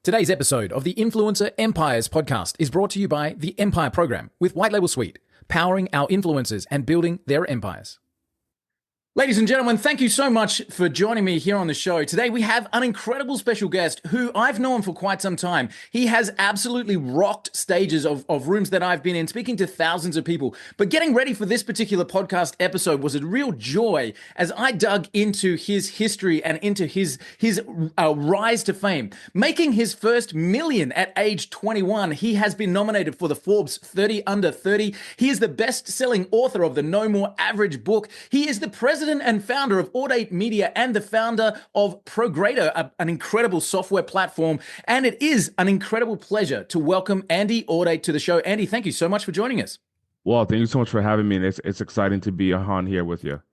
Today's episode of the Influencer Empires podcast is brought to you by the Empire Program with White Label Suite, powering our influencers and building their empires. Ladies and gentlemen, thank you so much for joining me here on the show. Today we have an incredible special guest who I've known for quite some time. He has absolutely rocked stages of rooms that I've been in, speaking to thousands of people. But getting ready for this particular podcast episode was a real joy as I dug into his history and into his rise to fame. Making his first million at age 21, he has been nominated for the Forbes 30 Under 30. He is the best-selling author of the No More Average book. He is the president and founder of Audate Media and the founder of ProGrader, an incredible software platform. And it is an incredible pleasure to welcome Andy Audate to the show. Andy, thank you so much for joining us. Well, thank you so much for having me. And it's exciting to be on here with you.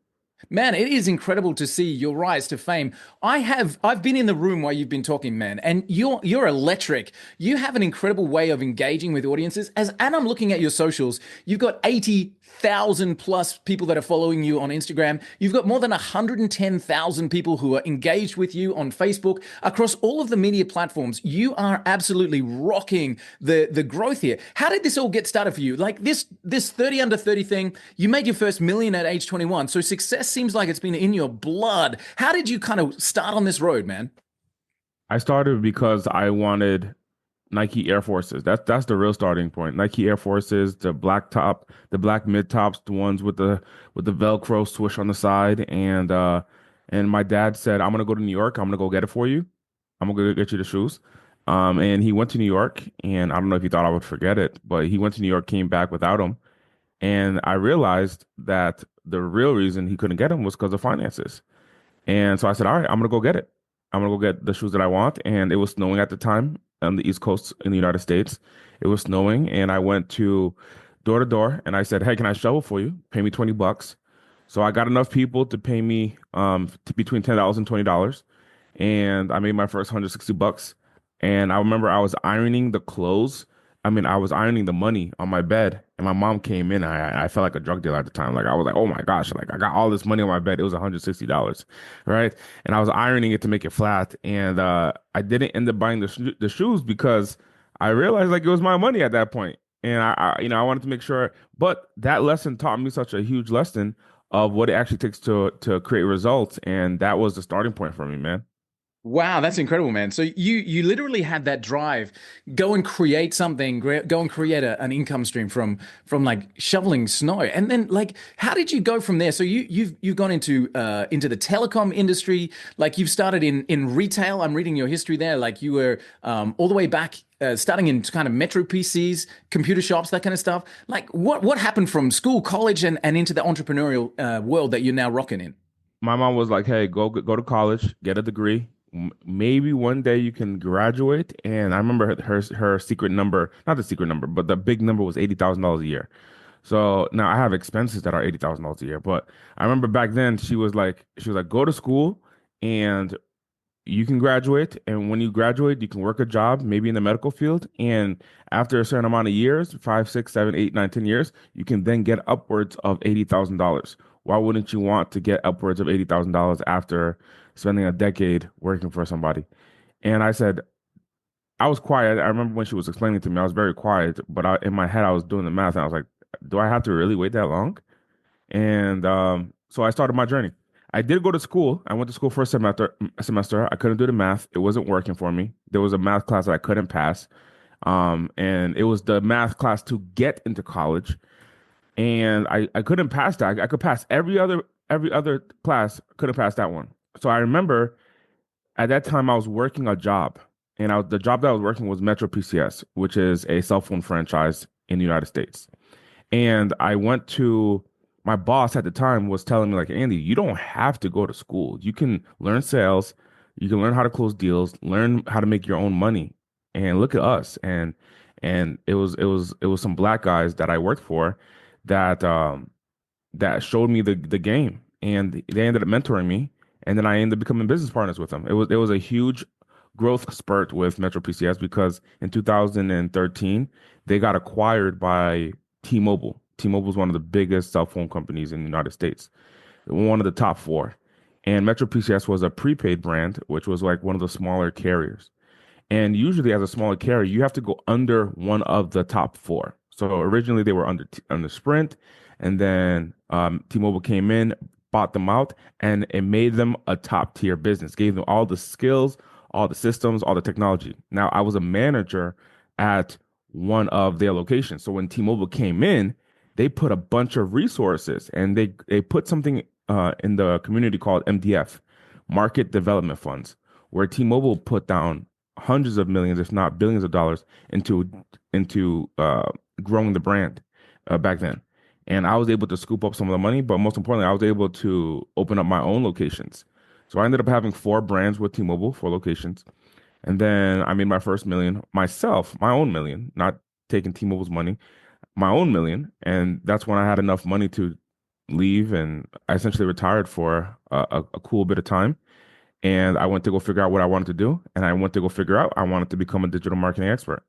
Man, it is incredible to see your rise to fame. I've been in the room while you've been talking, man, and you're electric. You have an incredible way of engaging with audiences. And I'm looking at your socials, you've got 80,000 plus people that are following you on Instagram. You've got more than 110,000 people who are engaged with you on Facebook. Across all of the media platforms, you are absolutely rocking the growth here. How did this all get started for you? Like this 30 under 30 thing, you made your first million at age 21. So success seems like it's been in your blood. How did you kind of start on this road, man? I started because I wanted Nike Air Forces. That's the real starting point. Nike Air Forces, the black top, the black mid tops, the ones with the Velcro swoosh on the side. And my dad said, "I'm gonna go to New York. I'm gonna go get it for you. I'm gonna go get you the shoes." And he went to New York, and I don't know if he thought I would forget it, but he went to New York, came back without them. And I realized that the real reason he couldn't get them was because of finances. And so I said, all right, I'm going to go get it. I'm going to go get the shoes that I want. And it was snowing at the time on the East Coast in the United States. It was snowing. And I went to door and I said, hey, can I shovel for you? Pay me $20. So I got enough people to pay me between $10 and $20. And I made my first $160. And I remember I was ironing the clothes. I was ironing the money on my bed, and my mom came in. I felt like a drug dealer at the time. Like, I was like, oh my gosh, like I got all this money on my bed. It was $160, right? And I was ironing it to make it flat. And I didn't end up buying the shoes because I realized like it was my money at that point. And I wanted to make sure. But that lesson taught me such a huge lesson of what it actually takes to create results. And that was the starting point for me, man. Wow, that's incredible, man. So you literally had that drive, go and create something, go and create an income stream from like shoveling snow. And then like, how did you go from there? So you've gone into the telecom industry, like you've started in retail. I'm reading your history there. Like you were all the way back starting in kind of Metro PCS, computer shops, that kind of stuff. Like what happened from school, college, and into the entrepreneurial world that you're now rocking in? My mom was like, hey, go to college, get a degree. Maybe one day you can graduate. And I remember her secret number, not the secret number, but the big number was $80,000 a year. So now I have expenses that are $80,000 a year. But I remember back then she was like, go to school and you can graduate. And when you graduate, you can work a job, maybe in the medical field. And after a certain amount of years, 5, 6, 7, 8, 9, 10 years, you can then get upwards of $80,000. Why wouldn't you want to get upwards of $80,000 after spending a decade working for somebody? And I said, I was quiet. I remember when she was explaining to me, I was very quiet, but in my head, I was doing the math and I was like, do I have to really wait that long? And so I started my journey. I did go to school. I went to school for a semester. I couldn't do the math. It wasn't working for me. There was a math class that I couldn't pass. And it was the math class to get into college. And I couldn't pass that. I could pass every other class, couldn't pass that one. So I remember at that time I was working a job, and the job that I was working was Metro PCS, which is a cell phone franchise in the United States. And I went to my boss at the time was telling me like, Andy, you don't have to go to school. You can learn sales, you can learn how to close deals, learn how to make your own money. And look at us. And it was some black guys that I worked for that showed me the game, and they ended up mentoring me. And then I ended up becoming business partners with them. It was a huge growth spurt with Metro PCS because in 2013, they got acquired by T-Mobile. T-Mobile is one of the biggest cell phone companies in the United States, one of the top 4. And Metro PCS was a prepaid brand, which was like one of the smaller carriers. And usually, as a smaller carrier, you have to go under one of the top four. So originally, they were under Sprint, and then T-Mobile came in, bought them out, and it made them a top tier business. Gave them all the skills, all the systems, all the technology. Now, I was a manager at one of their locations. So when T-Mobile came in, they put a bunch of resources, and they put something in the community called MDF, Market Development Funds, where T-Mobile put down hundreds of millions, if not billions of dollars into growing the brand back then. And I was able to scoop up some of the money, but most importantly, I was able to open up my own locations. So I ended up having four brands with T-Mobile, four locations. And then I made my first million myself, my own million, not taking T-Mobile's money, my own million. And that's when I had enough money to leave, and I essentially retired for a cool bit of time. And I went to go figure out what I wanted to do. And I went to go figure out I wanted to become a digital marketing expert.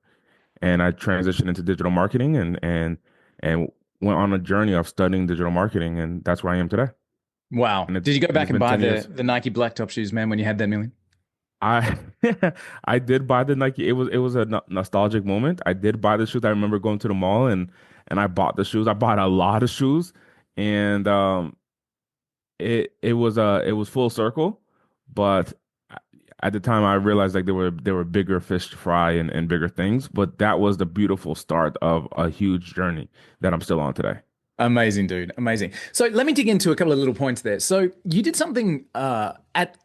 And I transitioned into digital marketing and went on a journey of studying digital marketing. And that's where I am today. Wow. And Did you go it's back and been buy 10 years. the Nike blacktop shoes, man, when you had that million? I I did buy the Nike. It was a nostalgic moment. I did buy the shoes. I remember going to the mall and I bought the shoes. I bought a lot of shoes, and it was full circle, but at the time I realized like there were bigger fish to fry and bigger things. But that was the beautiful start of a huge journey that I'm still on today. Amazing, dude. Amazing. So let me dig into a couple of little points there. So you did something at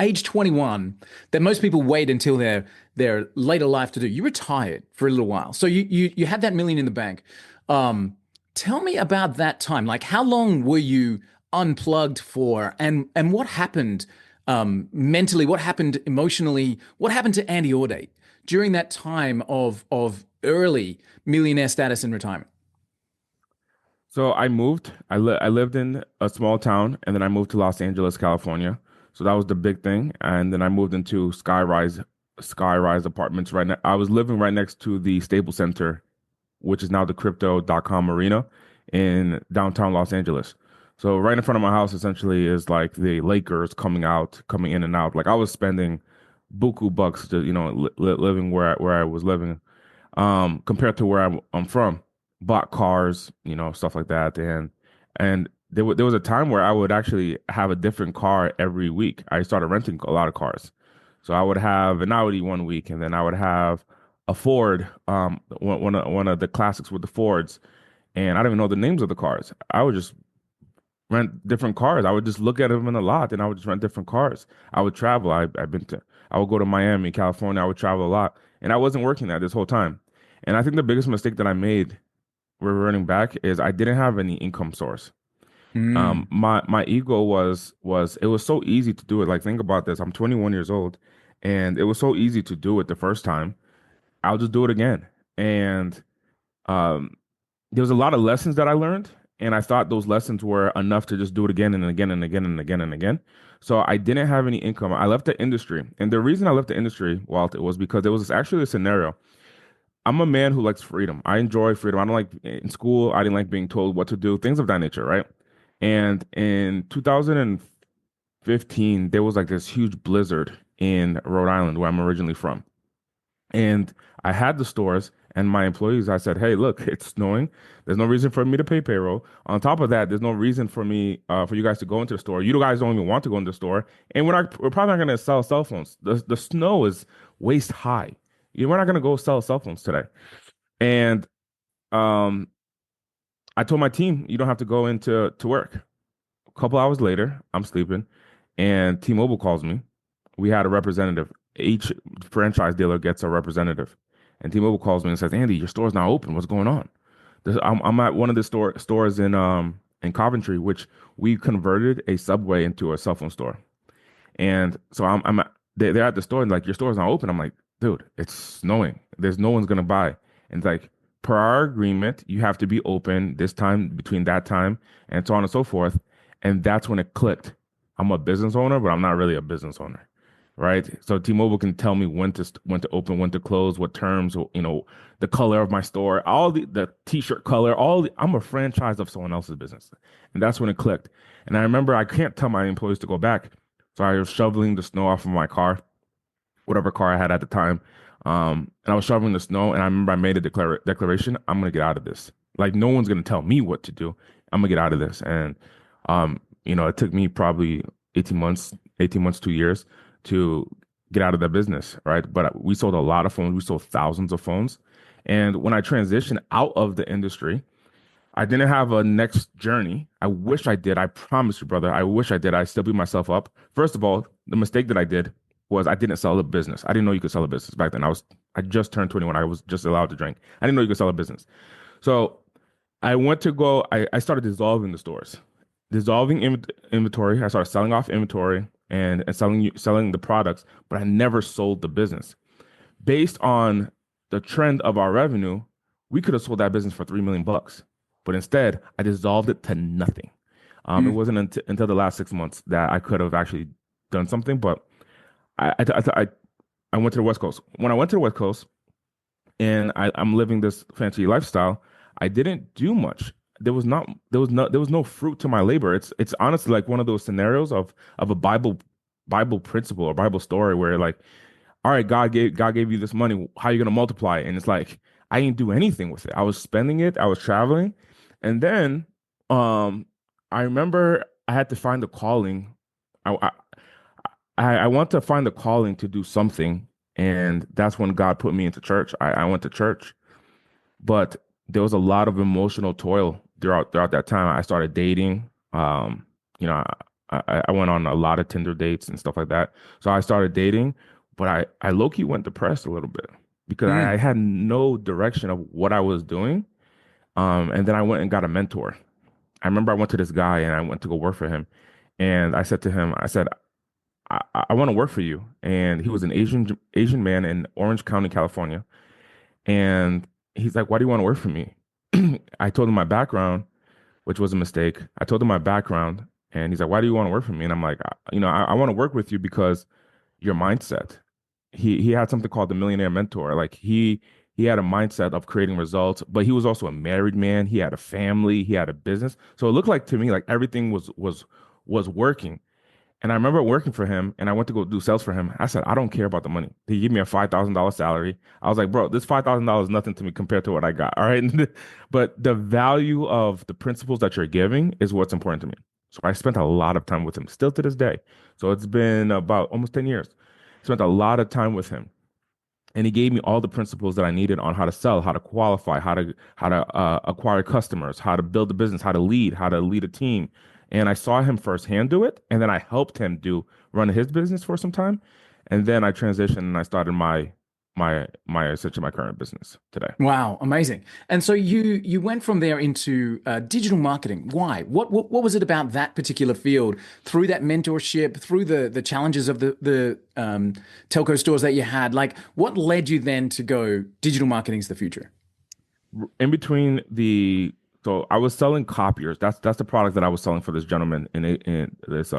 age 21 that most people wait until their later life to do. You retired for a little while. So you had that million in the bank. Tell me about that time. Like how long were you unplugged for and what happened mentally, what happened emotionally, what happened to Andy Audate during that time of early millionaire status and retirement? So I moved. I lived in a small town, and then I moved to Los Angeles, California. So that was the big thing. And then I moved into skyrise apartments right now. I was living right next to the Staples Center, which is now the Crypto.com arena in downtown Los Angeles. So right in front of my house essentially is like the Lakers coming in and out. Like I was spending buku bucks to, living where I was living, compared to where I'm from. Bought cars, stuff like that. And there was a time where I would actually have a different car every week. I started renting a lot of cars. So I would have an Audi one week, and then I would have a Ford, one of the classics with the Fords, and I don't even know the names of the cars. I would just rent different cars. I would just look at them in a lot, and I would just rent different cars. I would travel. I would go to Miami, California. I would travel a lot, and I wasn't working that this whole time. And I think the biggest mistake that I made reverting back is I didn't have any income source. Mm. My ego was it was so easy to do it. Like think about this. I'm 21 years old, and it was so easy to do it the first time. I'll just do it again. And um, there was a lot of lessons that I learned, and I thought those lessons were enough to just do it again and again and again and again and again. So I didn't have any income. I left the industry, and the reason I left the industry, Walt, it was because there was actually a scenario. I'm a man who likes freedom. I enjoy freedom. I don't like in school. I didn't like being told what to do, things of that nature, right? And in 2015, there was like this huge blizzard in Rhode Island, where I'm originally from. And I had the stores and my employees, I said, hey, look, it's snowing. There's no reason for me to pay payroll. On top of that, there's no reason for me, for you guys to go into the store. You guys don't even want to go into the store. And we're probably not going to sell cell phones. The snow is waist high. We're not going to go sell cell phones today. And um, I told my team, you don't have to go into work. A couple hours later, I'm sleeping, and T-Mobile calls me. We had a representative. Each franchise dealer gets a representative. And T-Mobile calls me and says, Andy, your store's not open. What's going on? I'm at one of the stores in Coventry, which we converted a Subway into a cell phone store. And so they're at the store and like, your store's not open. I'm like, dude, it's snowing. There's no one's gonna buy. And it's like, per our agreement, you have to be open this time, between that time, and so on and so forth. And that's when it clicked. I'm a business owner, but I'm not really a business owner, right? So T-Mobile can tell me when to open, when to close, what terms, the color of my store, all the t-shirt color, I'm a franchise of someone else's business. And that's when it clicked. And I remember I can't tell my employees to go back. So I was shoveling the snow off of my car whatever car I had at the time. And I was shoveling the snow, and I remember I made a declaration: I'm gonna get out of this. Like no one's gonna tell me what to do. I'm gonna get out of this. And it took me probably 18 months, 2 years to get out of that business, right? But we sold a lot of phones. We sold thousands of phones. And when I transitioned out of the industry, I didn't have a next journey. I wish I did. I promise you, brother. I wish I did. I still beat myself up. First of all, the mistake that I did was I didn't sell a business. I didn't know you could sell a business back then. I just turned 21. I was just allowed to drink. I didn't know you could sell a business. So I started dissolving the stores, dissolving inventory. I started selling off inventory and selling the products, but I never sold the business. Based on the trend of our revenue, we could have sold that business for 3 million bucks, but instead I dissolved it to nothing. It wasn't until the last 6 months that I could have actually done something. But I went to the West Coast. When I went to the West Coast and I'm living this fancy lifestyle, I didn't do much. There was no fruit to my labor. It's honestly like one of those scenarios of a Bible principle or Bible story where like, all right, God gave you this money. How are you gonna multiply it? And it's like I didn't do anything with it. I was spending it. I was traveling, and then I remember I had to find a calling. I I want to find a calling to do something, and that's when God put me into church. I went to church, but there was a lot of emotional toil throughout that time. I started dating. You know, I went on a lot of Tinder dates and stuff like that. So I started dating, but I low key went depressed a little bit because I Mm. had no direction of what I was doing. And then I went and got a mentor. I remember I went to this guy and I went to go work for him. And I said to him, I said, I want to work for you. And he was an Asian man in Orange County, California. And he's like, why do you want to work for me? I told him my background, which was a mistake. I told him my background, and he's like, why do you want to work for me? And I'm like, I want to work with you because your mindset. He had something called the Millionaire Mentor. Like he had a mindset of creating results, but he was also a married man. He had a family. He had a business. So it looked like to me like everything was working. And I remember working for him and I went to go do sales for him. I said, I don't care about the money. He gave me a $5,000 salary. I was like, bro, this $5,000 is nothing to me compared to what I got. All right. But the value of the principles that you're giving is what's important to me. So I spent a lot of time with him still to this day. So it's been about almost 10 years. Spent a lot of time with him. And he gave me all the principles that I needed on how to sell, how to qualify, how to acquire customers, how to build a business, how to lead a team. And I saw him firsthand do it, and then I helped him run his business for some time, and then I transitioned and I started my essentially my current business today. Wow, amazing. And so you went from there into digital marketing. Why? What was it about that particular field through that mentorship, through the challenges of the telco stores that you had? Like, what led you then to go digital marketing is the future? In between the So I was selling copiers. That's the product that I was selling for this gentleman in this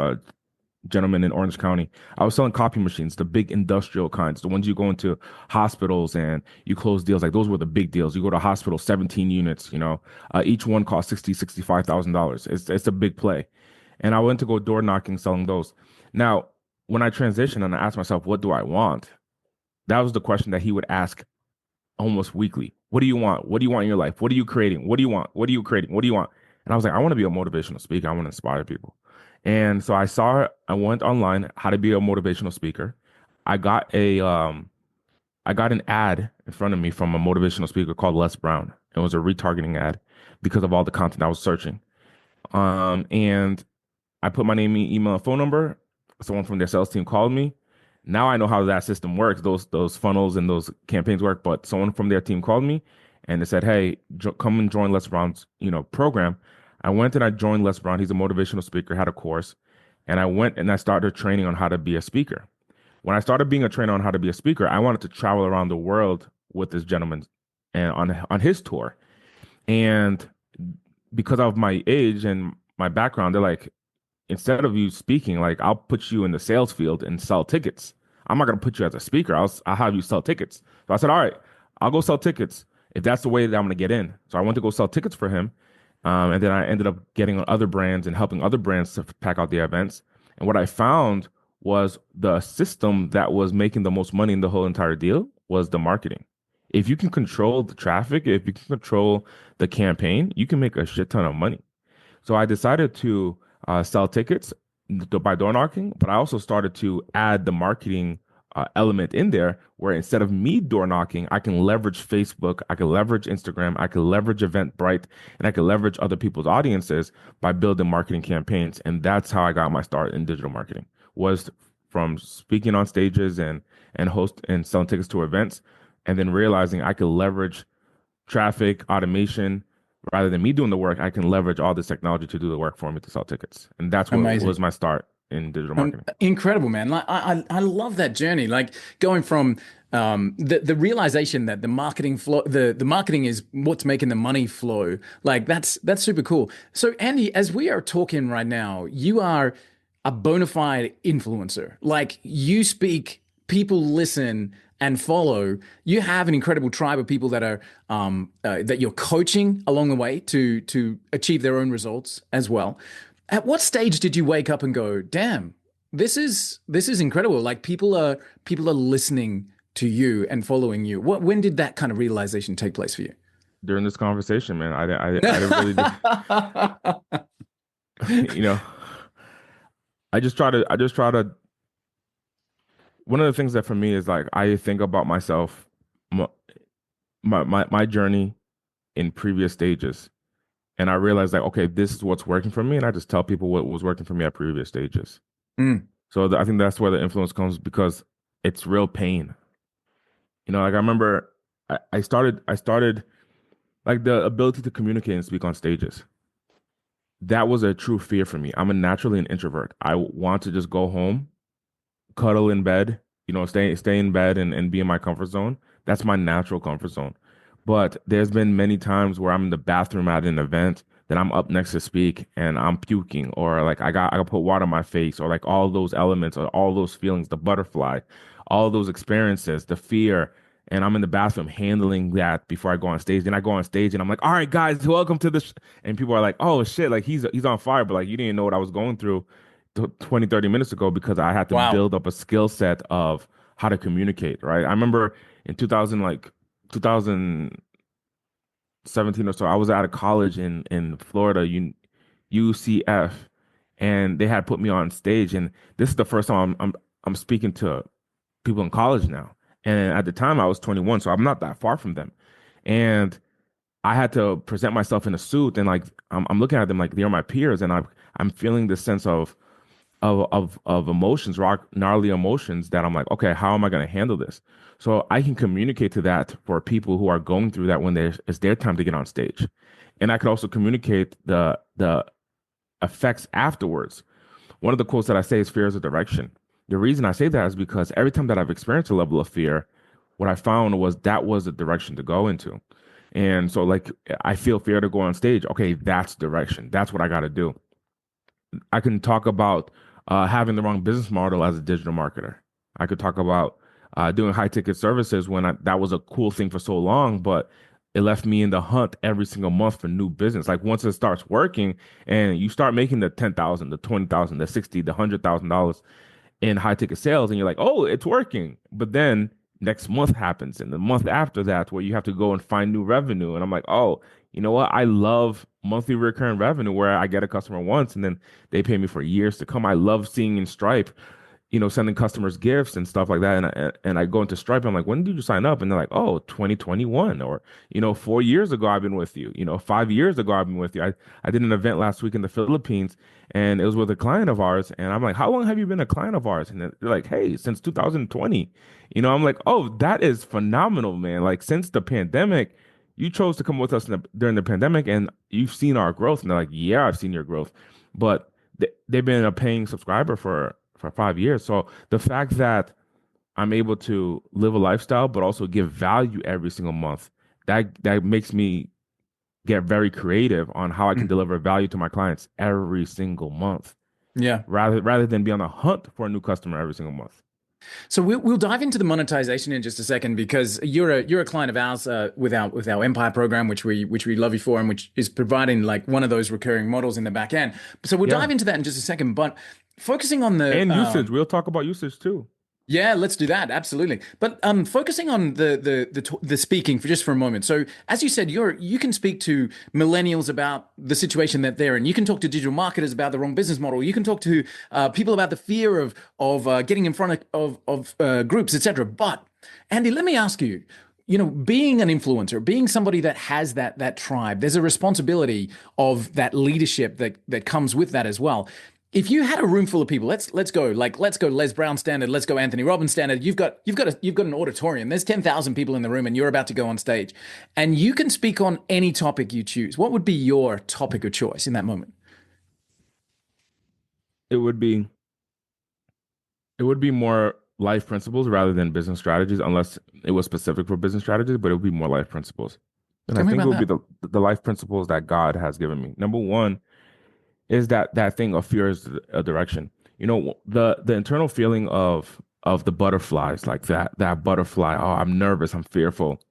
gentleman in Orange County. I was selling copy machines, the big industrial kinds, the ones you go into hospitals and you close deals. Like those were the big deals. You go to a hospital, 17 units, each one cost $65,000. It's a big play. And I went to go door knocking selling those. Now, when I transitioned and I asked myself, what do I want? That was the question that he would ask almost weekly. What do you want? What do you want in your life? What are you creating? What do you want? What are you creating? What do you want? And I was like, I want to be a motivational speaker. I want to inspire people. And so I went online how to be a motivational speaker. I got I got an ad in front of me from a motivational speaker called Les Brown. It was a retargeting ad because of all the content I was searching. And I put my name, email, and phone number. Someone from their sales team called me. Now I know how that system works. Those funnels and those campaigns work. But someone from their team called me and they said, "Hey, come and join Les Brown's program." I went and I joined Les Brown. He's a motivational speaker. Had a course, and I went and I started training on how to be a speaker. When I started being a trainer on how to be a speaker, I wanted to travel around the world with this gentleman and on his tour. And because of my age and my background, they're like, instead of you speaking, like I'll put you in the sales field and sell tickets. I'm not gonna put you as a speaker. I'll have you sell tickets. So I said, all right, I'll go sell tickets if that's the way that I'm gonna get in. So I went to go sell tickets for him, and then I ended up getting on other brands and helping other brands to pack out the events. And what I found was the system that was making the most money in the whole entire deal was the marketing. If you can control the traffic, if you can control the campaign, you can make a shit ton of money. So I decided to sell tickets by door knocking, but I also started to add the marketing element in there where instead of me door knocking, I can leverage Facebook, I can leverage Instagram, I can leverage Eventbrite, and I can leverage other people's audiences by building marketing campaigns. And that's how I got my start in digital marketing, was from speaking on stages and host and selling tickets to events, and then realizing I could leverage traffic, automation, rather than me doing the work, I can leverage all this technology to do the work for me to sell tickets. And that's what was Amazing. my start in digital marketing. Incredible, man. Like I love that journey. Like going from the realization that the marketing flow, the marketing is what's making the money flow. Like that's super cool. So Andy, as we are talking right now, you are a bona fide influencer. Like you speak, people listen and follow. You have an incredible tribe of people that are that you're coaching along the way to achieve their own results as well. At what stage did you wake up and go, "Damn, this is incredible. Like people are listening to you and following you." When did that kind of realization take place for you? During this conversation, man, I didn't really, you know, I just try to, one of the things that for me is like, I think about myself, my, my journey in previous stages. And I realized like, okay, this is what's working for me. And I just tell people what was working for me at previous stages. Mm, So I think that's where the influence comes because it's real pain. Like I remember I started like the ability to communicate and speak on stages. That was a true fear for me. I'm a naturally an introvert. I want to just go home, cuddle in bed, stay in bed and be in my comfort zone. That's my natural comfort zone. But there's been many times where I'm in the bathroom at an event that I'm up next to speak and I'm puking or like I got put water on my face or like all those elements or all those feelings, the butterfly, all those experiences, the fear. And I'm in the bathroom handling that before I go on stage. Then I go on stage and I'm like, all right, guys, welcome to this. And people are like, oh shit, like he's on fire. But like you didn't know what I was going through 20, 30 minutes ago because I had to wow. build up a skill set of how to communicate, right? I remember in 2017 or so, I was out of college in Florida, UCF, and they had put me on stage. And this is the first time I'm speaking to people in college now. And at the time I was 21, so I'm not that far from them. And I had to present myself in a suit and like I'm looking at them like they're my peers and I'm feeling this sense of emotions, gnarly emotions that I'm like, okay, how am I going to handle this? So I can communicate to that for people who are going through that when it's their time to get on stage. And I could also communicate the effects afterwards. One of the quotes that I say is fear is a direction. The reason I say that is because every time that I've experienced a level of fear, what I found was that was the direction to go into. And so like I feel fear to go on stage. Okay, that's direction. That's what I got to do. I can talk about having the wrong business model as a digital marketer. I could talk about doing high ticket services when that was a cool thing for so long, but it left me in the hunt every single month for new business. Like once it starts working and you start making the 10,000, the 20,000, the 60, the $100,000 in high ticket sales and you're like, oh, it's working. But then next month happens and the month after that where you have to go and find new revenue. And I'm like, oh, you know what? I love monthly recurring revenue where I get a customer once and then they pay me for years to come. I love seeing in Stripe, sending customers gifts and stuff like that. And I go into Stripe. I'm like, when did you sign up? And they're like, oh, 2021, or 4 years ago I've been with you. 5 years ago I've been with you. I did an event last week in the Philippines, and it was with a client of ours. And I'm like, how long have you been a client of ours? And they're like, hey, since 2020. I'm like, oh, that is phenomenal, man. Like since the pandemic. You chose to come with us during the pandemic, and you've seen our growth. And they're like, yeah, I've seen your growth, but they've been a paying subscriber for 5 years. So the fact that I'm able to live a lifestyle, but also give value every single month, that makes me get very creative on how I can Mm, deliver value to my clients every single month, yeah. rather than be on a hunt for a new customer every single month. So we'll dive into the monetization in just a second because you're a client of ours with our Empire program, which we love you for, and which is providing like one of those recurring models in the back end. So we'll Yeah. dive into that in just a second. But focusing on the And usage. We'll talk about usage too. yeah, let's do that. Absolutely. But focusing on the speaking for just for a moment. So as you said, you can speak to millennials about the situation that they're in. You can talk to digital marketers about the wrong business model. You can talk to people about the fear of getting in front of groups, etc. But Andy, let me ask you. You know, being an influencer, being somebody that has that tribe, there's a responsibility of that leadership that comes with that as well. If you had a room full of people, let's go Les Brown standard, let's go Anthony Robbins standard. You've got an auditorium. There's 10,000 people in the room, and you're about to go on stage, and you can speak on any topic you choose. What would be your topic of choice in that moment? It would be it would be more life principles rather than business strategies, unless it was specific for business strategies, but it would be more life principles. And I Tell me think it about would be that. the life principles that God has given me. Number one is that thing of fear is a direction. You know, the internal feeling of the butterflies, like that butterfly. Oh, I'm nervous. I'm fearful.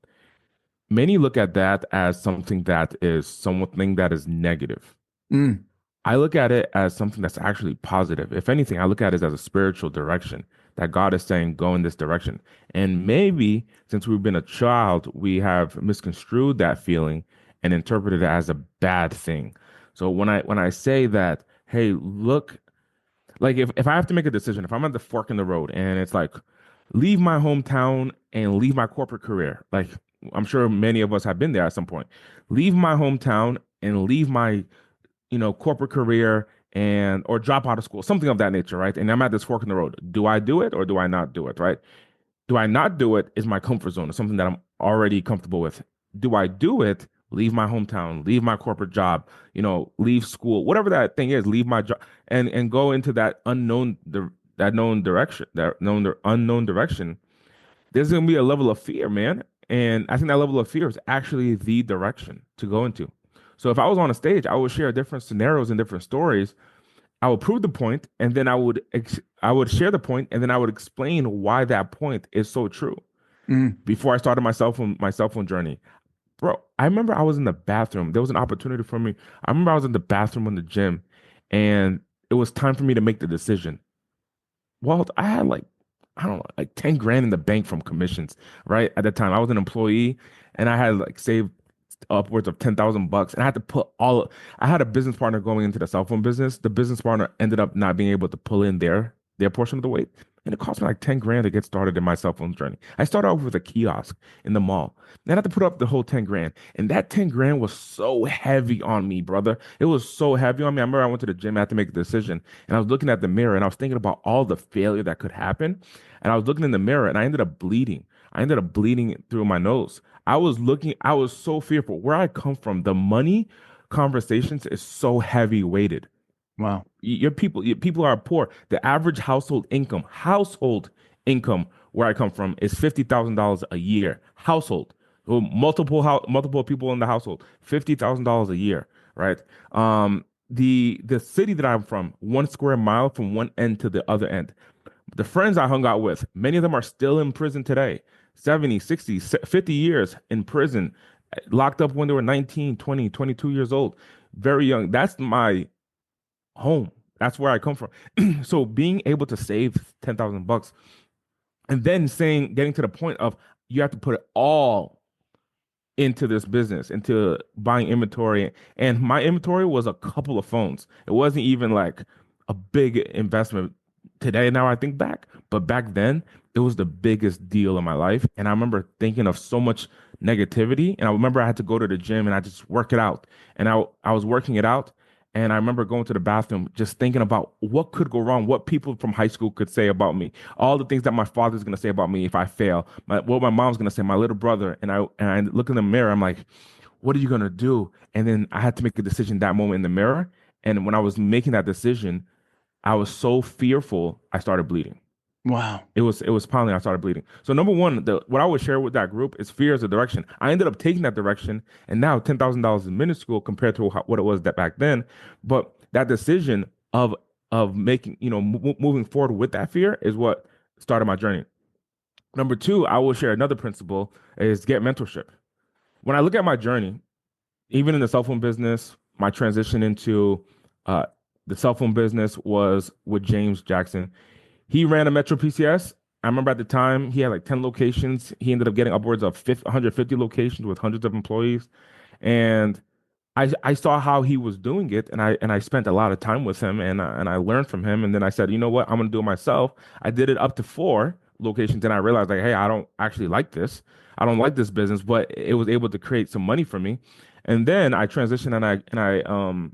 Many look at that as something that is negative. Mm, I look at it as something that's actually positive. If anything, I look at it as a spiritual direction that God is saying, go in this direction. And maybe since we've been a child, we have misconstrued that feeling and interpreted it as a bad thing. So when I say that, hey, look, like if I have to make a decision, if I'm at the fork in the road and it's like leave my hometown and leave my corporate career, like I'm sure many of us have been there at some point. Leave my hometown and leave my corporate career and or drop out of school, something of that nature, right? And I'm at this fork in the road. Do I do it or do I not do it, right? Do I not do it is my comfort zone. It's something that I'm already comfortable with. Do I do it? Leave my hometown, leave my corporate job, leave school, whatever that thing is, leave my job and go into that known direction, unknown direction. There's gonna be a level of fear, man. And I think that level of fear is actually the direction to go into. So if I was on a stage, I would share different scenarios and different stories. I would prove the point, and then I would share the point, and then I would explain why that point is so true. mm. Before I started my cell phone journey, bro, I remember I was in the bathroom. There was an opportunity for me. I remember I was in the bathroom in the gym, and it was time for me to make the decision. Well, I had like, I don't know, like 10 grand in the bank from commissions, right? At the time, I was an employee and I had like saved upwards of 10,000 bucks. And I had a business partner going into the cell phone business. The business partner ended up not being able to pull in their portion of the weight. And it cost me like 10 grand to get started in my cell phone journey. I started off with a kiosk in the mall. Then I had to put up the whole 10 grand. And that 10 grand was so heavy on me, brother. It was so heavy on me. I remember I went to the gym, I had to make a decision. And I was looking at the mirror and I was thinking about all the failure that could happen. And I was looking in the mirror and I ended up bleeding. I ended up bleeding through my nose. I was so fearful. Where I come from, the money conversations is so heavy weighted. Wow. Your people are poor. The average household income where I come from is $50,000 a year. Household. So multiple people in the household, $50,000 a year, right? The city that I'm from, 1 square mile from one end to the other end. The friends I hung out with, many of them are still in prison today. 70, 60, 50 years in prison, locked up when they were 19, 20, 22 years old, very young. That's my home. That's where I come from. So being able to save 10,000 bucks and then getting to the point of you have to put it all into this business, into buying inventory. And my inventory was a couple of phones. It wasn't even like a big investment today. Now I think back, but back then it was the biggest deal in my life. And I remember thinking of so much negativity. And I remember I had to go to the gym and I just work it out. And I was working it out. And I remember going to the bathroom, just thinking about what could go wrong, what people from high school could say about me, all the things that my father's going to say about me if I fail, what my mom's going to say, my little brother. And I look in the mirror, I'm like, what are you going to do? And then I had to make a decision that moment in the mirror. And when I was making that decision, I was so fearful, I started bleeding. Wow. It was piling. I started bleeding. So number one, what I would share with that group is fear as a direction. I ended up taking that direction, and now $10,000 is minuscule compared to what it was that back then. But that decision of making moving forward with that fear is what started my journey. Number two, I will share another principle is get mentorship. When I look at my journey, even in the cell phone business, my transition into uh, the cell phone business was with James Jackson. He ran a Metro PCS. I remember at the time he had like 10 locations. He ended up getting upwards of 150 locations with hundreds of employees. And I saw how he was doing it, and I spent a lot of time with him, and I learned from him. And then I said, you know what, I'm gonna do it myself. I did it up to 4 locations, and I realized like, hey, I don't actually like this. I don't like this business, but it was able to create some money for me. And then I transitioned, and I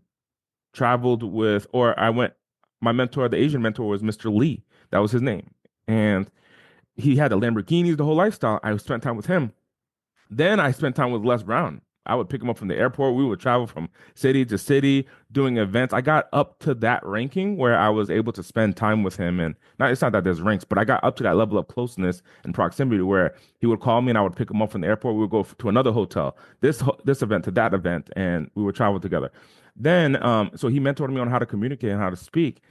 traveled with, or I went. My mentor, the Asian mentor, was Mr. Lee. That was his name, and he had the Lamborghinis, the whole lifestyle. I spent time with him. Then I spent time with Les Brown. I would pick him up from the airport. We would travel from city to city doing events. I got up to that ranking where I was able to spend time with him. And not, it's not that there's ranks, but I got up to that level of closeness and proximity where he would call me and I would pick him up from the airport. We would go to another hotel, this event to that event, and we would travel together. Then, so he mentored me on how to communicate and how to speak.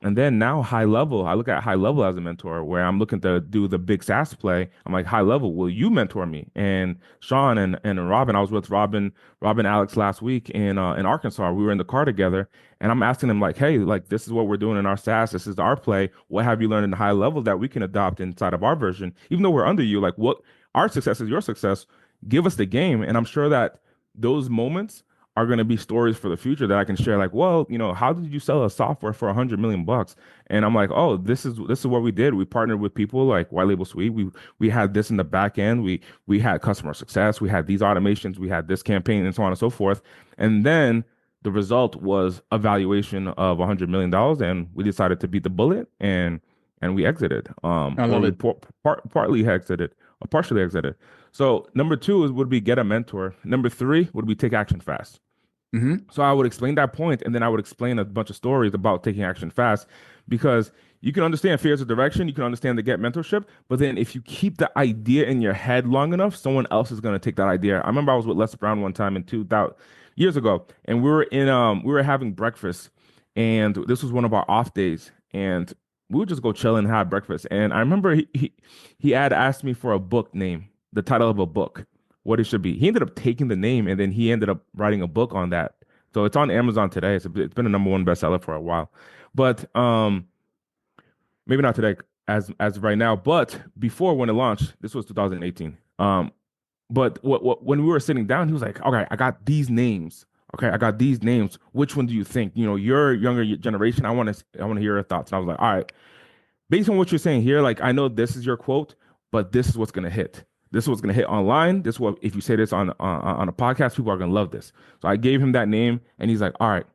And then now high level, I look at high level as a mentor where I'm looking to do the big SaaS play. I'm like, high level, will you mentor me? And Sean and Robin, I was with Robin Alex last week in Arkansas. We were in the car together and I'm asking them like, hey, like this is what we're doing in our SaaS. This is our play. What have you learned in the high level that we can adopt inside of our version? Even though we're under you, like what our success is your success. Give us the game. And I'm sure that those moments are going to be stories for the future that I can share. Like, well, you know, how did you sell a software for 100 million bucks? And I'm like, oh, this is what we did. We partnered with people like White Label Suite. We had this in the back end. We had customer success. We had these automations. We had this campaign, and so on and so forth. And then the result was a valuation of $100 million, and we decided to beat the bullet and we exited. I Or love we it. partly exited or partially exited. So number two is would be get a mentor. Number three would be take action fast. Hmm. So I would explain that point, and then I would explain a bunch of stories about taking action fast, because you can understand fears of direction, you can understand the get mentorship, but then if you keep the idea in your head long enough, someone else is going to take that idea. I remember I was with Les Brown one time in 2000 years ago, and we were having breakfast, and this was one of our off days, and we would just go chill and have breakfast. And I remember he had asked me for a book name, the title of a book, what it should be. He ended up taking the name and then he ended up writing a book on that. So it's on Amazon today. It's been a number one bestseller for a while. But maybe not today as of right now, but before when it launched, this was 2018. But when we were sitting down, he was like, "Okay, I got these names. Okay, I got these names. Which one do you think? You know, your younger generation. I want to hear your thoughts." And I was like, "All right, based on what you're saying here, like I know this is your quote, but this is what's gonna hit. This is what's gonna hit online. This is what if you say this on a podcast, people are gonna love this." So I gave him that name, and he's like, "All right,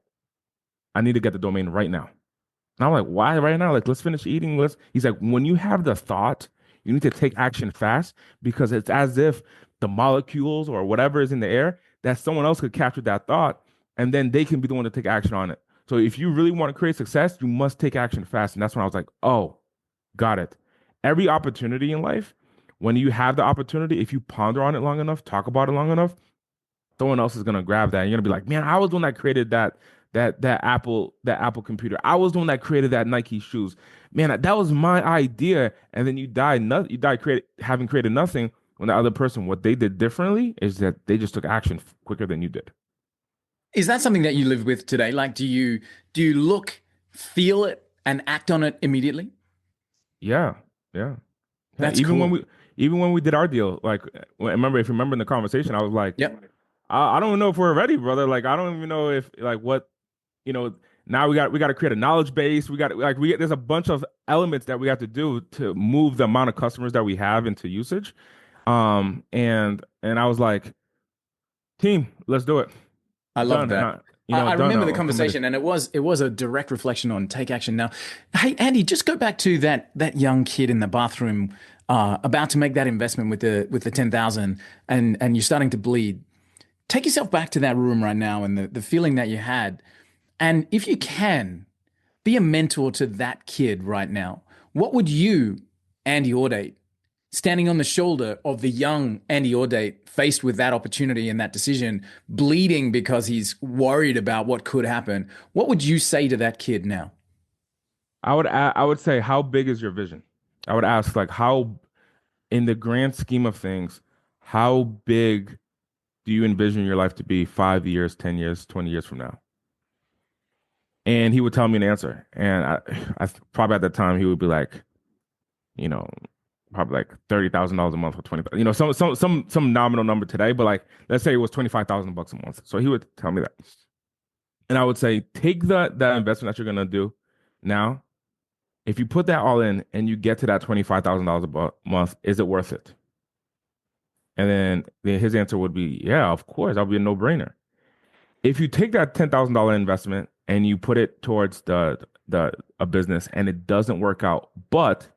I need to get the domain right now." And I'm like, "Why right now? Like, let's finish eating. Let's." He's like, "When you have the thought, you need to take action fast because it's as if the molecules or whatever is in the air that someone else could capture that thought, and then they can be the one to take action on it. So if you really want to create success, you must take action fast." And that's when I was like, "Oh." Got it. Every opportunity in life, when you have the opportunity, if you ponder on it long enough, talk about it long enough, someone else is gonna grab that. And you're gonna be like, man, I was the one that created that Apple computer. I was the one that created that Nike shoes. Man, that was my idea. And then you die having created nothing. When the other person, what they did differently is that they just took action quicker than you did. Is that something that you live with today? Like, do you look, feel it, and act on it immediately? Yeah, yeah. Yeah, That's cool. even when we did our deal, like remember if you remember in the conversation, I was like, Yep. I don't know if we're ready, brother. Like I don't even know if like what you know. Now we got to create a knowledge base. We got like we there's a bunch of elements that we have to do to move the amount of customers that we have into usage. And I was like, team, let's do it. I love Done. And that. I I done. remember the I'm committed. conversation, and it was a direct reflection on take action. Now, hey Andy, just go back to that young kid in the bathroom, about to make that investment with the 10,000, and you're starting to bleed. Take yourself back to that room right now and the feeling that you had, and if you can, be a mentor to that kid right now. What would you, Andy Audate, standing on the shoulder of the young Andy Audate, faced with that opportunity and that decision, bleeding because he's worried about what could happen, what would you say to that kid now? I would say, how big is your vision? I would ask like how, in the grand scheme of things, how big do you envision your life to be 5 years, 10 years, 20 years from now? And he would tell me an answer. And I probably at that time he would be like, you know, probably like $30,000 a month or 20, some nominal number today, but like let's say it was 25,000 bucks a month. So he would tell me that. And I would say, take that investment that you're gonna do now. If you put that all in and you get to that $25,000 a month, is it worth it? And then his answer would be, yeah, of course, that'll be a no-brainer. If you take that $10,000 investment and you put it towards the a business and it doesn't work out, but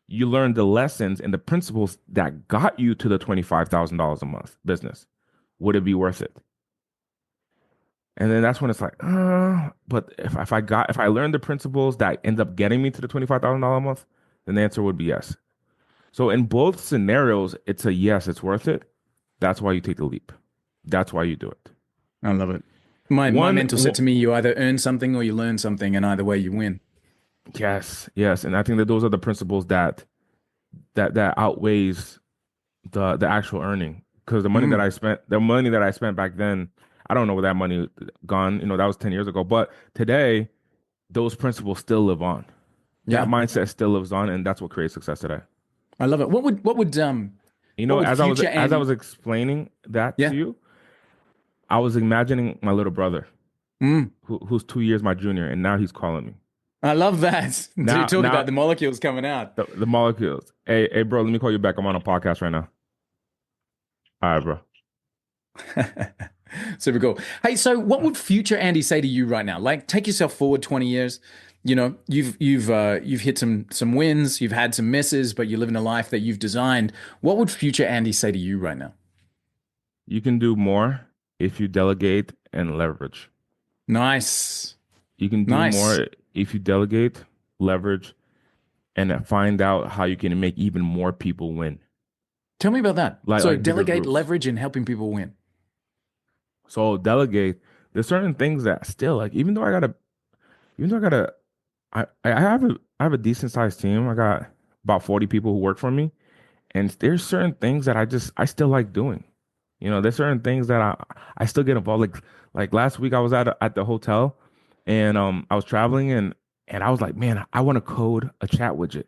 you learn the lessons and the principles that got you to the $25,000 a month business, would it be worth it? And then that's when it's like, but if I learned the principles that end up getting me to the $25,000 a month, then the answer would be yes. So in both scenarios, it's a yes, it's worth it. That's why you take the leap. That's why you do it. I love it. My mentor said to me, you either earn something or you learn something, and either way you win. Yes, yes. And I think that those are the principles that outweighs the actual earning. Because the money that I spent back then, I don't know where that money gone. That was 10 years ago. But today, those principles still live on. Yeah. That mindset still lives on, and that's what creates success today. I love it. What would what would as I was explaining that to you, I was imagining my little brother, who's 2 years my junior, and now he's calling me. I love that. Now, talk about the molecules coming out. The molecules. Hey, bro, let me call you back. I'm on a podcast right now. All right, bro. Super cool. Hey, so what would future Andy say to you right now? Like, take yourself forward 20 years. You've hit some wins, you've had some misses, but you're living a life that you've designed. What would future Andy say to you right now? You can do more if you delegate and leverage. Nice. You can do more if you delegate, leverage, and find out how you can make even more people win. Tell me about that. So delegate, groups. Leverage, and helping people win. So delegate. There's certain things that still like, even though I have a decent sized team. I got about 40 people who work for me, and there's certain things that I still like doing. There's certain things that I still get involved. Like last week I was at the hotel, and I was traveling, and I was like, man, I want to code a chat widget.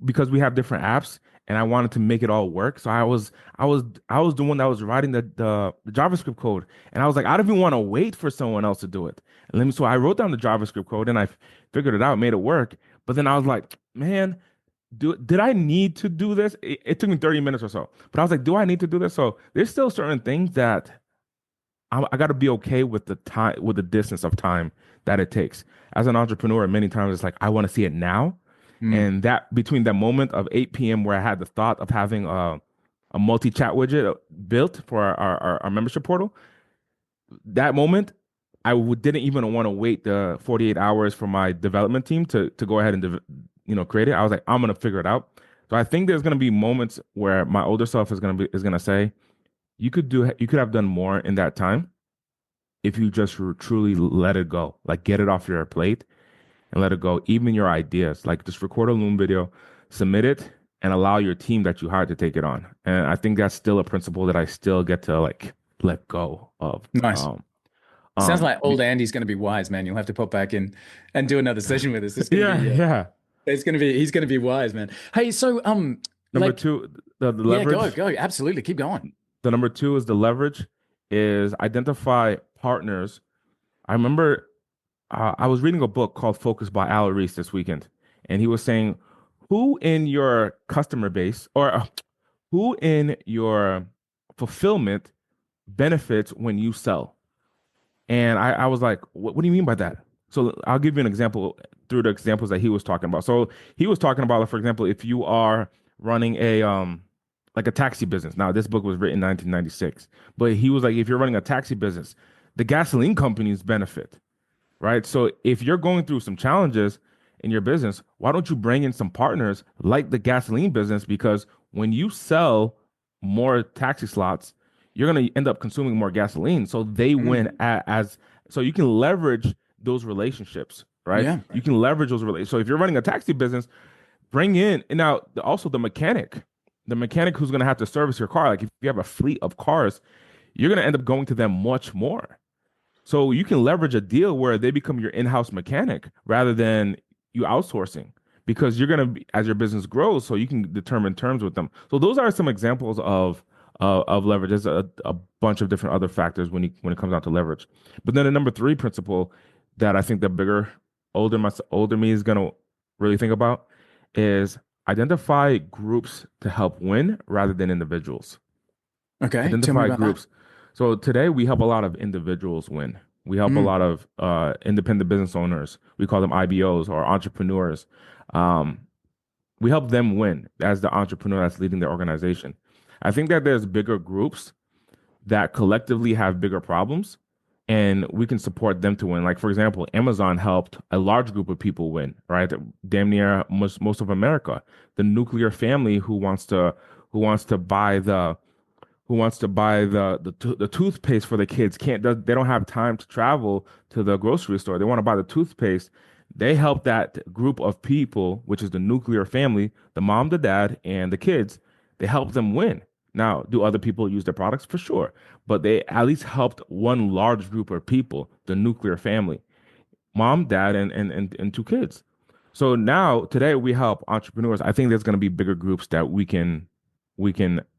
Because we have different apps, and I wanted to make it all work. So I was the one that was writing the JavaScript code, and I was like, I don't even want to wait for someone else to do it. So I wrote down the JavaScript code, and I figured it out, made it work. But then I was like, man, did I need to do this? It took me 30 minutes or so, but I was like, do I need to do this? So there's still certain things that I got to be okay with the time, with the distance of time that it takes. As an entrepreneur, many times it's like, I want to see it now. And that between that moment of 8 p.m. where I had the thought of having a multi-chat widget built for our membership portal, that moment, didn't even want to wait the 48 hours for my development team to go ahead and create it. I was like, I'm gonna figure it out. So I think there's gonna be moments where my older self is gonna say, you could have done more in that time if you just truly let it go, like get it off your plate and let it go. Even your ideas, like just record a Loom video, submit it, and allow your team that you hired to take it on. And I think that's still a principle that I still get to like let go of. Nice. Sounds like old Andy's going to be wise, man. You'll have to pop back in and do another session with us. It's going to be, he's going to be wise, man. Hey, so number two, the leverage. Yeah, go. Absolutely, keep going. The number two is the leverage is identify partners. I remember I was reading a book called Focus by Al Reese this weekend, and he was saying, who in your customer base or who in your fulfillment benefits when you sell? And I was like, what do you mean by that? So I'll give you an example through the examples that he was talking about. So he was talking about, for example, if you are running a like a taxi business. Now, this book was written in 1996, but he was like, if you're running a taxi business, the gasoline companies benefit, right? So if you're going through some challenges in your business, why don't you bring in some partners like the gasoline business? Because when you sell more taxi slots, you're going to end up consuming more gasoline. So they win so you can leverage those relationships, right? Yeah. You can leverage those relationships. So if you're running a taxi business, bring in, and now also the mechanic who's going to have to service your car. Like if you have a fleet of cars, you're going to end up going to them much more. So you can leverage a deal where they become your in-house mechanic rather than you outsourcing, because you're going to be, as your business grows, so you can determine terms with them. So those are some examples of leverage. There's a bunch of different other factors when it comes down to leverage. But then the number three principle that I think the bigger older me is going to really think about is identify groups to help win rather than individuals. Okay, tell me Identify about that. groups. So today we help a lot of individuals win. We help a Mm, lot of independent business owners. We call them IBOs or entrepreneurs. Um, we help them win as the entrepreneur that's leading the organization. I think that there's bigger groups that collectively have bigger problems and we can support them to win. Like, for example, Amazon helped a large group of people win, right? Damn near most of America. The nuclear family who wants to buy the toothpaste for the kids they don't have time to travel to the grocery store. They want to buy the toothpaste. They help that group of people, which is the nuclear family, the mom, the dad, and the kids. They help them win. Now, do other people use their products? For sure, but they at least helped one large group of people, the nuclear family, mom, dad, and two kids. So now today we help entrepreneurs. I think there's going to be bigger groups that we can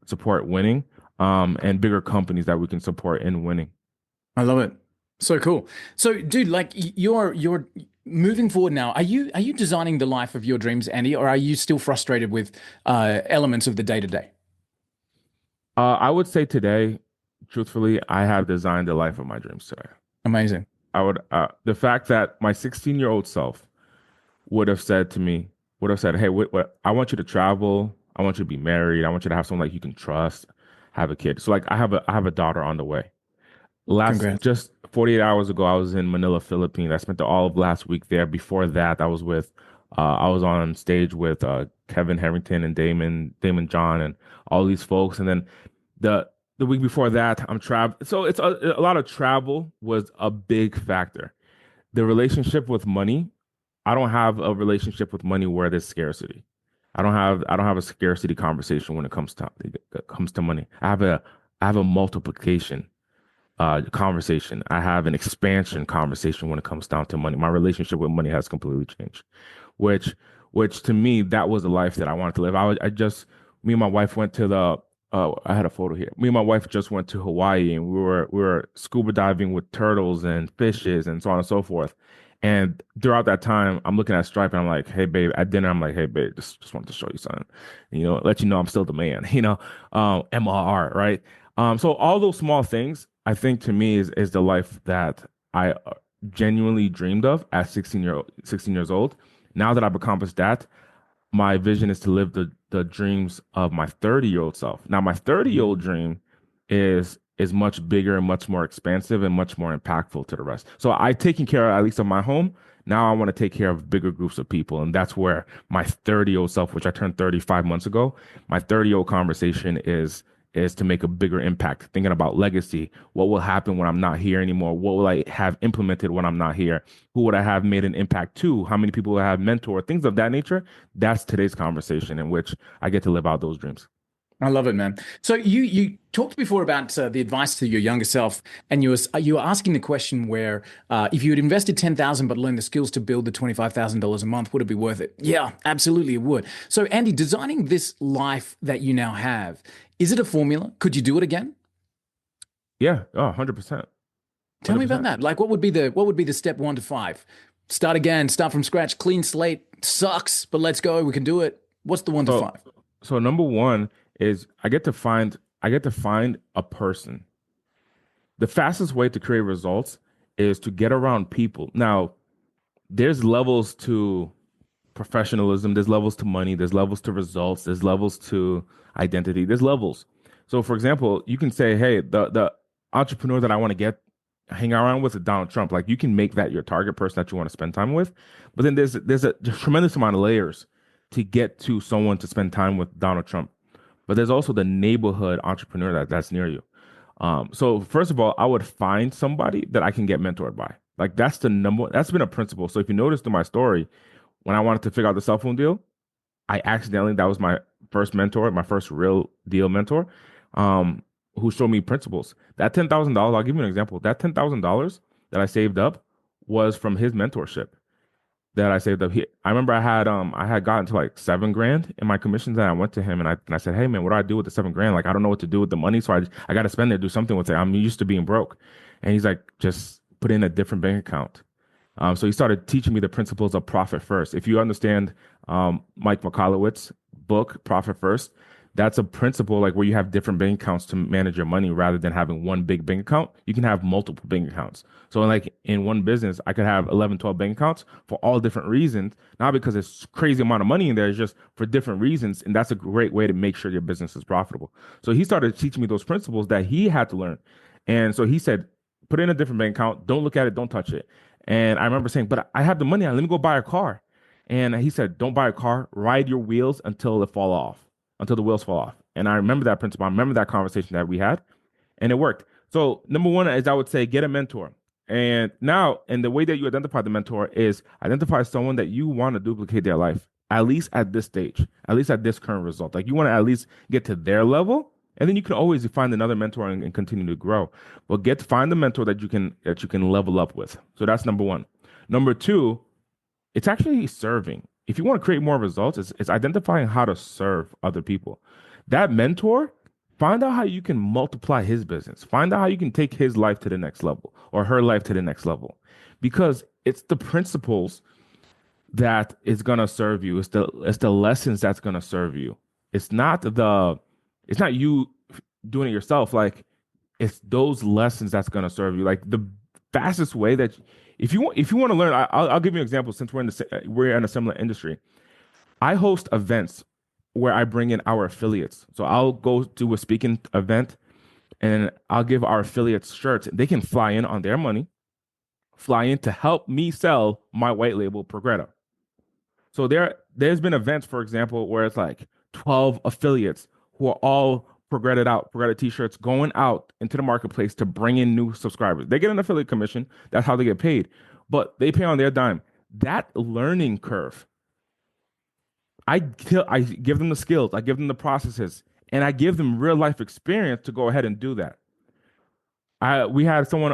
support winning, and bigger companies that we can support in winning. I love it. So cool. So, dude, like you're moving forward now. Are you designing the life of your dreams, Andy, or are you still frustrated with elements of the day to day? I would say today, truthfully, I have designed the life of my dreams today. Amazing. The fact that my 16-year-old self would have said, hey, I want you to travel. I want you to be married. I want you to have someone like you can trust, have a kid. So like I have a daughter on the way. Last Congrats. just 48 hours ago, I was in Manila, Philippines. I spent all of last week there. Before that, I was on stage with Kevin Harrington and Damon John and all these folks. And then the the week before that, I'm travel. So it's a lot of travel was a big factor. The relationship with money, I don't have a relationship with money where there's scarcity. I don't have a scarcity conversation when it comes to money. I have a multiplication conversation. I have an expansion conversation when it comes down to money. My relationship with money has completely changed, which which to me that was the life that I wanted to live. I just me and my wife went to the I had a photo here. Me and my wife just went to Hawaii and we were scuba diving with turtles and fishes and so on and so forth. And throughout that time, I'm looking at Stripe and I'm like, hey babe, at dinner, I'm like, hey babe, just wanted to show you something. Let you know I'm still the man, MRR, right? So all those small things, I think to me is the life that I genuinely dreamed of at 16 years old. Now that I've accomplished that, my vision is to live the dreams of my 30-year-old self. Now, my 30-year-old dream is much bigger and much more expansive and much more impactful to the rest. So I taking care of at least of my home. Now I want to take care of bigger groups of people. And that's where my 30-year-old self, which I turned 35 months ago, my 30-year-old conversation is to make a bigger impact, thinking about legacy. What will happen when I'm not here anymore? What will I have implemented when I'm not here? Who would I have made an impact to? How many people will I have mentored? Things of that nature. That's today's conversation in which I get to live out those dreams. I love it, man. So you talked before about the advice to your younger self, and you were asking the question where if you had invested 10,000 but learned the skills to build the $25,000 a month, would it be worth it? Yeah, absolutely, it would. So Andy, designing this life that you now have, is it a formula? Could you do it again? Yeah, oh, 100%. Tell me about 100%. that. Like, what would be the step 1 to 5? Start again, start from scratch, clean slate. Sucks, but let's go. We can do it. What's the one to So five? so number one is I get to find a person. The fastest way to create results is to get around people. Now, there's levels to professionalism, there's levels to money, there's levels to results, there's levels to identity, there's levels. So for example, you can say, hey, the entrepreneur that I want to get hang around with is Donald Trump. Like you can make that your target person that you want to spend time with. But then there's a tremendous amount of layers to get to someone to spend time with Donald Trump. But there's also the neighborhood entrepreneur that's near you. So first of all, I would find somebody that I can get mentored by. Like that's been a principle. So if you notice through my story, when I wanted to figure out the cell phone deal, I accidentally, that was my first mentor, my first real deal mentor, um, who showed me principles. That $10,000, I'll give you an example. That $10,000 that I saved up was from his mentorship that I saved up. I remember I had gotten to like 7 grand in my commissions, and I went to him and I said, "Hey man, what do I do with the 7 grand? Like I don't know what to do with the money, so I got to spend it, do something with it. I'm used to being broke." And he's like, "Just put it in a different bank account." So he started teaching me the principles of profit first. If you understand Mike McCollowitz's book, Profit First, that's a principle like where you have different bank accounts to manage your money rather than having one big bank account. You can have multiple bank accounts. So like in one business, I could have 11, 12 bank accounts for all different reasons, not because it's crazy amount of money in there, it's just for different reasons. And that's a great way to make sure your business is profitable. So he started teaching me those principles that he had to learn. And so he said, put it in a different bank account. Don't look at it. Don't touch it. And I remember saying, but I have the money. Let me go buy a car. And he said, don't buy a car. Ride your wheels until it fall off, until the wheels fall off. And I remember that principle. I remember that conversation that we had, and it worked. So number one is I would say get a mentor. And the way that you identify the mentor is identify someone that you want to duplicate their life, at least at this stage, at least at this current result. Like you want to at least get to their level, and then you can always find another mentor and continue to grow. But find the mentor that you can level up with. So that's number one. Number two, it's actually serving. If you want to create more results, it's identifying how to serve other people. That mentor, find out how you can multiply his business. Find out how you can take his life to the next level or her life to the next level. Because it's the principles that is gonna serve you. It's the lessons that's gonna serve you. It's not you doing it yourself. Like it's those lessons that's gonna serve you. Like the fastest way that if you want to learn, I'll give you an example since we're in a similar industry. I host events where I bring in our affiliates. So I'll go to a speaking event and I'll give our affiliates shirts. They can fly in on their money, fly in to help me sell my white label Progretta. So there's been events, for example, where it's like 12 affiliates who are all Progretta t-shirts going out into the marketplace to bring in new subscribers. They get an affiliate commission. That's how they get paid. But they pay on their dime. That learning curve, I give them the skills, I give them the processes, and I give them real life experience to go ahead and do that. We had someone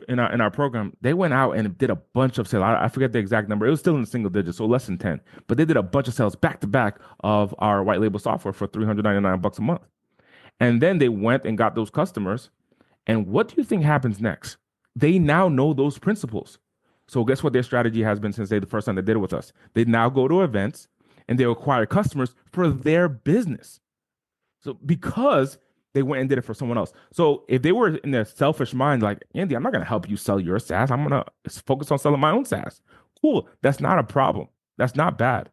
in our program. They went out and did a bunch of sales. I forget the exact number. It was still in the single digits, so less than 10. But they did a bunch of sales back to back of our white label software for $399 a month. And then they went and got those customers. And what do you think happens next? They now know those principles. So guess what their strategy has been since the first time they did it with us? They now go to events and they acquire customers for their business. So because they went and did it for someone else. So if they were in their selfish mind, like, Andy, I'm not going to help you sell your SaaS. I'm going to focus on selling my own SaaS. Cool. That's not a problem. That's not bad.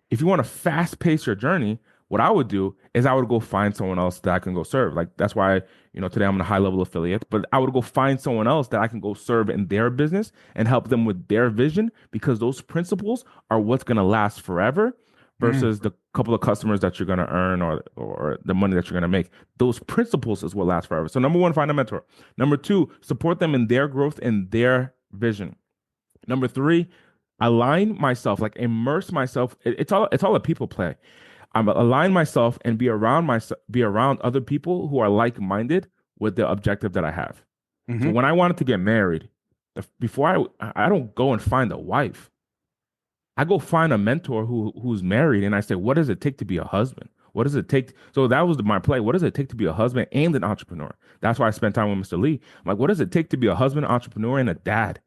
If you want to fast pace your journey, what I would do is I would go find someone else that I can go serve. Like that's why, today I'm a high level affiliate, but I would go find someone else that I can go serve in their business and help them with their vision because those principles are what's going to last forever versus the couple of customers that you're going to earn or the money that you're going to make. Those principles is what lasts forever. So number one, find a mentor. Number two, support them in their growth and their vision. Number three, align myself, like immerse myself. It's all a people play. I'm align myself and be around other people who are like-minded with the objective that I have. So when I wanted to get married, before I don't go and find a wife. I go find a mentor who's married and I say, what does it take to be a husband? What does it take? So that was my play. What does it take to be a husband and an entrepreneur? That's why I spent time with Mr. Lee. I'm like, what does it take to be a husband, entrepreneur, and a dad?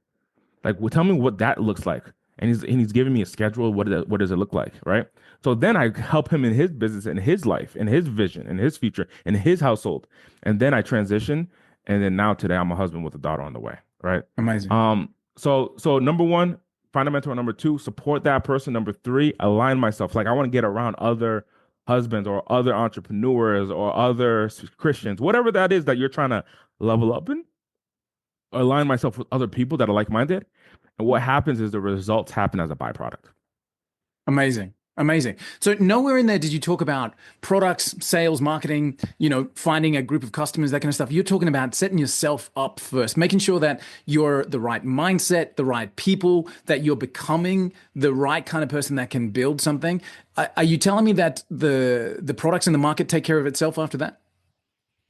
Like, well, tell me what that looks like. And he's giving me a schedule. What does it look like, right? So then I help him in his business, in his life, in his vision, in his future, in his household, and then I transition, and then now today I'm a husband with a daughter on the way, right? Amazing. So number one, find a mentor. Number two, support that person. Number three, align myself. Like I want to get around other husbands or other entrepreneurs or other Christians, whatever that is that you're trying to level up in. Align myself with other people that are like-minded. And what happens is the results happen as a byproduct. Amazing. Amazing. So nowhere in there did you talk about products, sales, marketing, finding a group of customers, that kind of stuff. You're talking about setting yourself up first, making sure that you're the right mindset, the right people, that you're becoming the right kind of person that can build something. Are you telling me that the products in the market take care of itself after that?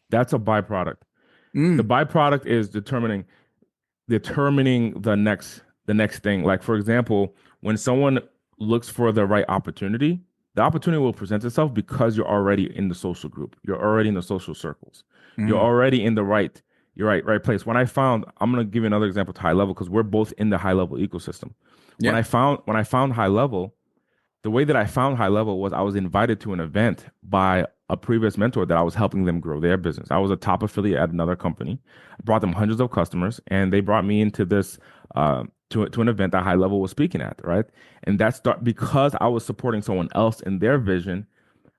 That's a byproduct. The Mm, byproduct is determining the next thing. Like for example, when someone looks for the right opportunity, the opportunity will present itself because you're already in the social group. You're already in the social circles. You're mm. already in the right place. I'm gonna give you another example to high level because we're both in the high level ecosystem. When Yeah. I found high level, the way that I found high level was I was invited to an event by a previous mentor that I was helping them grow their business. I was a top affiliate at another company. I brought them hundreds of customers, and they brought me into this to an event that high level was speaking at, right? And because I was supporting someone else in their vision.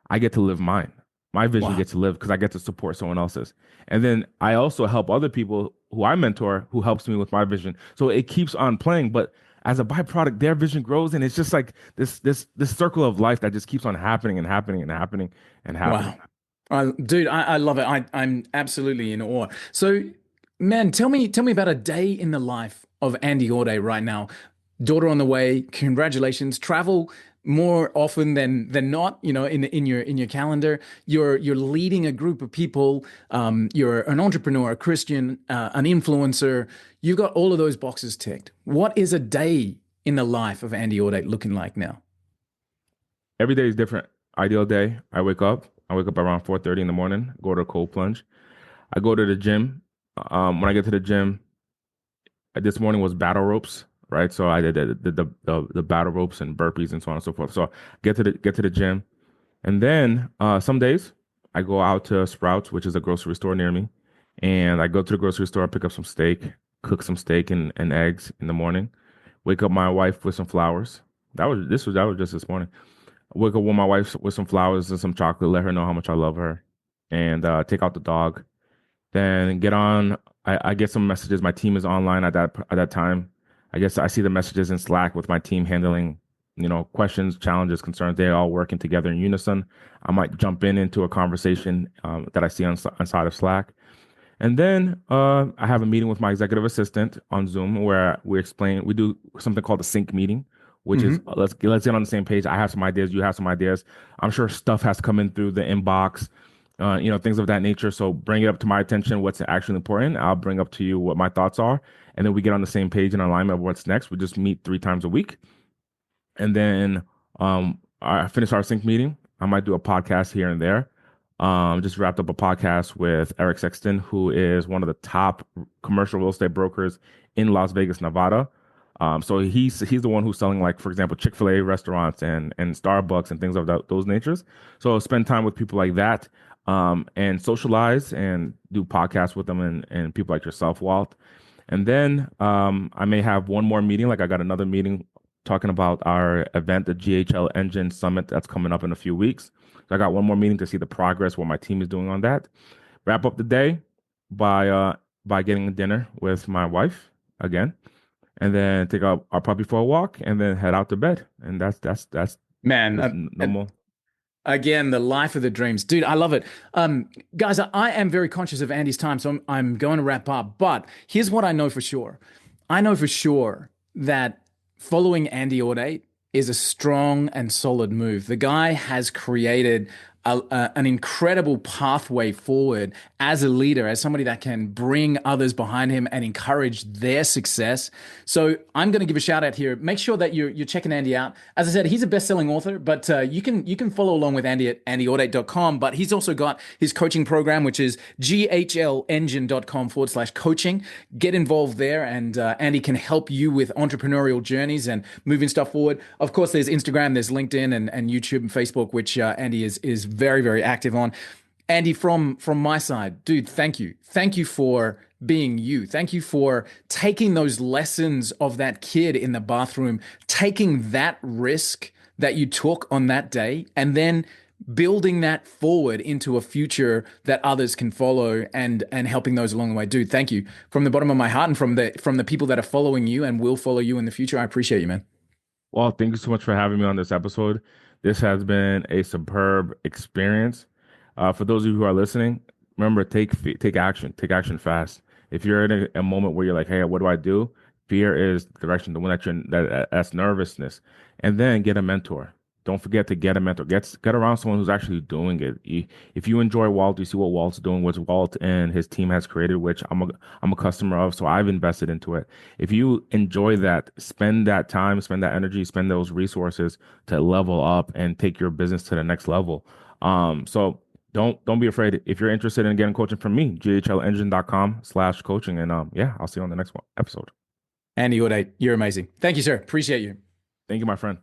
I get to live mine. My vision Wow. gets to live because I get to support someone else's. And then I also help other people who I mentor who helps me with my vision. So it keeps on playing, but as a byproduct, their vision grows, and it's just like this circle of life that just keeps on happening and happening and happening and happening. Wow. Dude, I love it. I'm absolutely in awe. So, man, tell me about a day in the life of Andy Audate right now. Daughter on the way. Congratulations. Travel more often than not, in your calendar. You're leading a group of people. You're an entrepreneur, a Christian, an influencer. You've got all of those boxes ticked. What is a day in the life of Andy Audate looking like now? Every day is different. Ideal day, I wake up. I wake up around 4:30 in the morning, go to a cold plunge. I go to the gym. When I get to the gym, this morning was battle ropes, right? So I did the battle ropes and burpees and so on and so forth. So get to the gym, and then some days I go out to Sprouts, which is a grocery store near me, and I go to the grocery store, pick up some steak, cook some steak and eggs in the morning. Wake up my wife with some flowers. That was just this morning. Wake up with my wife with some flowers and some chocolate. Let her know how much I love her, and take out the dog. Then get on. I get some messages. My team is online at that time. I guess I see the messages in Slack with my team handling, questions, challenges, concerns. They're all working together in unison. I might jump into a conversation that I see on side of Slack. And then I have a meeting with my executive assistant on Zoom where we do something called a sync meeting, which is Hmm. let's get on the same page. I have some ideas, you have some ideas. I'm sure stuff has come in through the inbox, things of that nature. So bring it up to my attention, what's actually important. I'll bring up to you what my thoughts are, and then we get on the same page and alignment of what's next. We just meet 3 times a week, and then I finish our sync meeting. I might do a podcast here and there. Just wrapped up a podcast with Eric Sexton, who is one of the top commercial real estate brokers in Las Vegas, Nevada. So he's the one who's selling, like, for example, Chick-fil-A restaurants and Starbucks and things of those natures. So spend time with people like that, and socialize and do podcasts with them and people like yourself, Walt. And then I may have one more meeting. Like I got another meeting talking about our event, the GHL Engine Summit, that's coming up in a few weeks. So I got one more meeting to see the progress, what my team is doing on that. Wrap up the day by getting dinner with my wife again, and then take our puppy for a walk, and then head out to bed. And that's Man, just normal. again, the life of the dreams, dude. I love it. Guys, I am very conscious of Andy's time, so I'm going to wrap up. But here's what I know for sure. I know for sure that following Andy Audate is a strong and solid move. The guy has created an incredible pathway forward as a leader, as somebody that can bring others behind him and encourage their success. So I'm going to give a shout out here. Make sure that you're checking Andy out. As I said, he's a best-selling author, but you can follow along with Andy at andyaudate.com. But he's also got his coaching program, which is ghlengine.com/coaching. Get involved there, and Andy can help you with entrepreneurial journeys and moving stuff forward. Of course, there's Instagram, there's LinkedIn and YouTube and Facebook, which Andy is very, very active on. Andy, from my side, dude, thank you for being you. Thank you for taking those lessons of that kid in the bathroom, taking that risk that you took on that day, and then building that forward into a future that others can follow, and helping those along the way. Dude, thank you from the bottom of my heart, and from the people that are following you and will follow you in the future. I appreciate you, man. Well, thank you so much for having me on this episode. This has been a superb experience. For those of you who are listening, remember, take action. Take action fast. If you're in a moment where you're like, "Hey, what do I do?" Fear is the direction, the one that's nervousness, and then get a mentor. Don't forget to get a mentor. Get around someone who's actually doing it. If you enjoy Walt, you see what Walt's doing, what Walt and his team has created, which I'm a customer of, so I've invested into it. If you enjoy that, spend that time, spend that energy, spend those resources to level up and take your business to the next level. So don't be afraid. If you're interested in getting coaching from me, ghlengine.com/coaching. And yeah, I'll see you on the next one episode. Andy Audate, you're amazing. Thank you, sir. Appreciate you. Thank you, my friend.